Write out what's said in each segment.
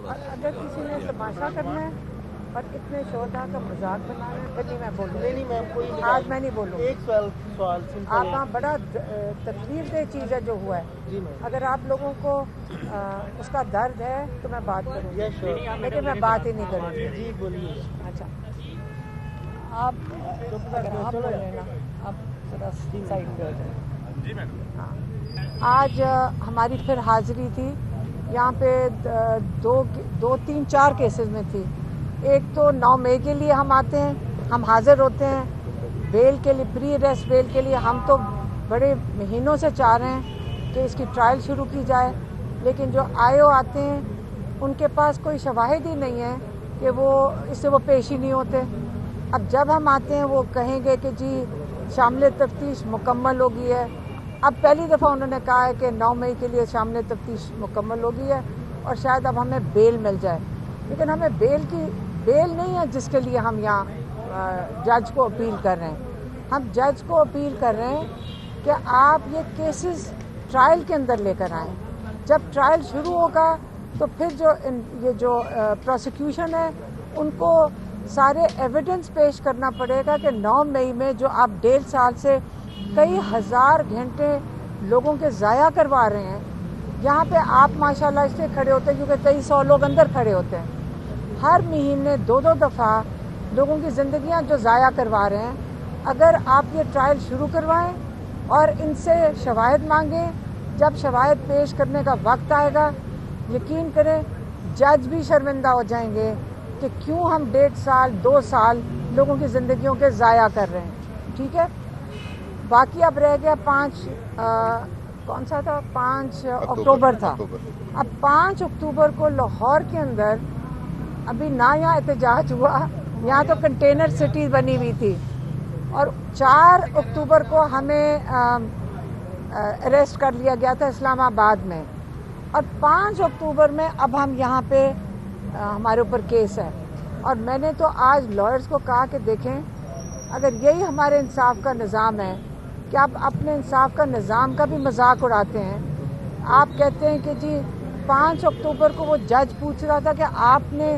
اگر کسی نے تماشا کرنا ہے اور اتنے شہدا کا مذاق بنانا ہے پھر نہیں میں بولوں. نہیں میم کوئی آج میں نہیں بولوں. ایک سوال آپ ہاں بڑا تکلیف دہ چیز ہے جو ہوا ہے. جی میم. اگر آپ لوگوں کو اس کا درد ہے تو میں بات کروں گی, لیکن میں بات ہی نہیں کروں گی. جی بولیے. اچھا آپ بول لینا, آپ ذرا سائڈ پہ ہو جائیں. جی میڈم. ہاں آج ہماری پھر حاضری تھی یہاں پہ 2-3-4 کیسز میں تھی. ایک تو 9 مئی کے لیے ہم آتے ہیں, ہم حاضر ہوتے ہیں بیل کے لیے, پری اریسٹ بیل کے لیے. ہم تو بڑے مہینوں سے چاہ رہے ہیں کہ اس کی ٹرائل شروع کی جائے, لیکن جو آتے ہیں ان کے پاس کوئی شواہد ہی نہیں ہے کہ وہ اس سے وہ پیش ہی نہیں ہوتے. اب جب ہم آتے ہیں وہ کہیں گے کہ جی شامل تفتیش مکمل ہو گئی ہے. اب پہلی دفعہ انہوں نے کہا ہے کہ 9 مئی کے لیے شامل تفتیش مکمل ہو گئی ہے اور شاید اب ہمیں بیل مل جائے. لیکن ہمیں بیل نہیں ہے جس کے لیے ہم یہاں جج کو اپیل کر رہے ہیں. ہم جج کو اپیل کر رہے ہیں کہ آپ یہ کیسز ٹرائل کے اندر لے کر آئیں. جب ٹرائل شروع ہوگا تو پھر یہ جو پروسیکیوشن ہے ان کو سارے ایویڈنس پیش کرنا پڑے گا کہ 9 مئی میں جو آپ 1.5 سال سے کئی ہزار گھنٹے لوگوں کے ضائع کروا رہے ہیں. یہاں پہ آپ ماشاءاللہ اس لیے کھڑے ہوتے ہیں کیونکہ 2300 لوگ اندر کھڑے ہوتے ہیں. ہر مہینے 2 دفعہ لوگوں کی زندگیاں جو ضائع کروا رہے ہیں. اگر آپ یہ ٹرائل شروع کروائیں اور ان سے شواہد مانگیں, جب شواہد پیش کرنے کا وقت آئے گا یقین کریں جج بھی شرمندہ ہو جائیں گے کہ کیوں ہم 1.5 سال 2 سال لوگوں کی زندگیوں کے ضائع کر رہے ہیں. ٹھیک ہے. باقی اب رہ گیا 5 اکتوبر تھا. اب 5 اکتوبر کو لاہور کے اندر ابھی نہ یہاں احتجاج ہوا, یہاں تو کنٹینر سٹی بنی ہوئی تھی, اور 4 اکتوبر کو ہمیں اریسٹ کر لیا گیا تھا اسلام آباد میں, اور 5 اکتوبر میں اب ہم یہاں پہ ہمارے اوپر کیس ہے. اور میں نے تو آج لائرز کو کہا کہ دیکھیں اگر یہی ہمارے انصاف کا نظام ہے کہ آپ اپنے انصاف کا نظام کا بھی مذاق اڑاتے ہیں. آپ کہتے ہیں کہ جی 5 اکتوبر کو وہ جج پوچھ رہا تھا کہ آپ نے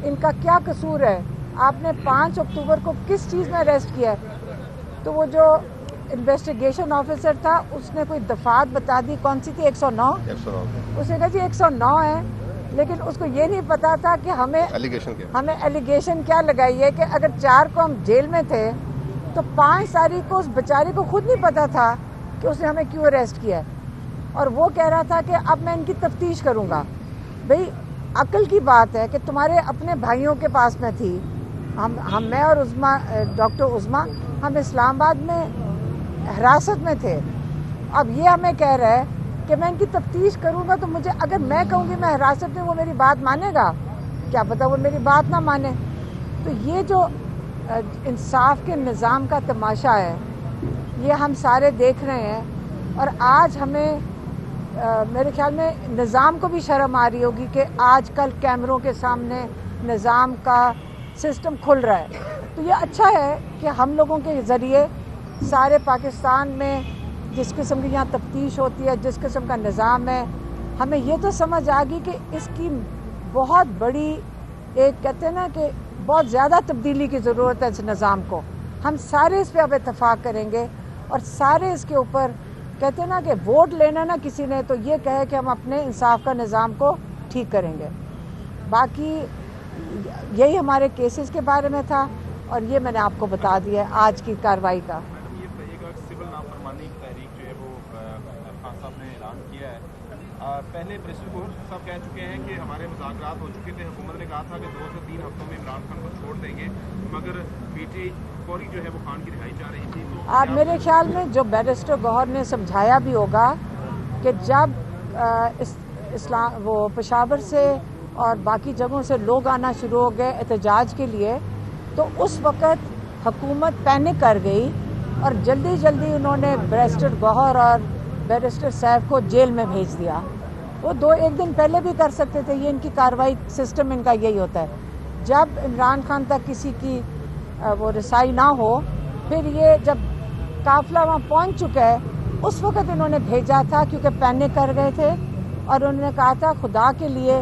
ان کا کیا قصور ہے, آپ نے 5 اکتوبر کو کس چیز میں اریسٹ کیا ہے. تو وہ جو انویسٹیگیشن آفیسر تھا اس نے کوئی دفعات بتا دی, کون سی تھی, 109. اس نے کہا جی 109 ہے, لیکن اس کو یہ نہیں پتا تھا کہ ہمیں ایلیگیشن کیا لگائی ہے کہ اگر 4 کو ہم جیل میں تھے تو 5 تاریخ کو اس بیچارے کو خود نہیں پتا تھا کہ اس نے ہمیں کیوں اریسٹ کیا ہے. اور وہ کہہ رہا تھا کہ اب میں ان کی تفتیش کروں گا. بھئی عقل کی بات ہے کہ تمہارے اپنے بھائیوں کے پاس میں تھی, میں اور ڈاکٹر عظما ہم اسلام آباد میں حراست میں تھے. اب یہ ہمیں کہہ رہا ہے کہ میں ان کی تفتیش کروں گا, تو مجھے اگر میں کہوں گی میں حراست میں, وہ میری بات مانے گا؟ کیا پتا وہ میری بات نہ مانے. تو یہ جو انصاف کے نظام کا تماشا ہے یہ ہم سارے دیکھ رہے ہیں, اور آج ہمیں میرے خیال میں نظام کو بھی شرم آ رہی ہوگی کہ آج کل کیمروں کے سامنے نظام کا سسٹم کھل رہا ہے. تو یہ اچھا ہے کہ ہم لوگوں کے ذریعے سارے پاکستان میں جس قسم کی یہاں تفتیش ہوتی ہے, جس قسم کا نظام ہے, ہمیں یہ تو سمجھ آ گئی کہ اس کی بہت بڑی ایک کہتے ہیں نا کہ بہت زیادہ تبدیلی کی ضرورت ہے اس نظام کو. ہم سارے اس پہ اب اتفاق کریں گے اور سارے اس کے اوپر کہتے ہیں نا کہ ووٹ لینا نا کسی نے تو یہ کہے کہ ہم اپنے انصاف کا نظام کو ٹھیک کریں گے. باقی یہی ہمارے کیسز کے بارے میں تھا, اور یہ میں نے آپ کو بتا دیا ہے آج کی کارروائی کا. سول نافرمانی تحریک جو ہے وہ خان صاحب نے اعلان کیا ہے. پہلے پریسیڈنٹ گوہر صاحب کہہ چکے ہیں کہ ہمارے مذاکرات ہو چکے تھے, حکومت نے کہا تھا کہ 2 سے 3 ہفتوں میں عمران خان کو چھوڑ دیں گے, مگر پی ٹی آئی فوری جو ہے وہ خان کی رہائی چاہ رہی تھی. تو آپ میرے خیال میں جو بیرسٹر گوہر نے سمجھایا بھی ہوگا کہ جب وہ پشاور سے اور باقی جگہوں سے لوگ آنا شروع ہو گئے احتجاج کے لیے, تو اس وقت حکومت پینک کر گئی اور جلدی انہوں نے بیرسٹر گوہر اور بیرسٹر سیف کو جیل میں بھیج دیا. وہ 1 دن پہلے بھی کر سکتے تھے. یہ ان کی کارروائی سسٹم ان کا یہی ہوتا ہے. جب عمران خان تک کسی کی وہ رسائی نہ ہو, پھر یہ جب قافلہ وہاں پہنچ چکا ہے اس وقت انہوں نے بھیجا تھا, کیونکہ پینک کر گئے تھے اور انہوں نے کہا تھا خدا کے لیے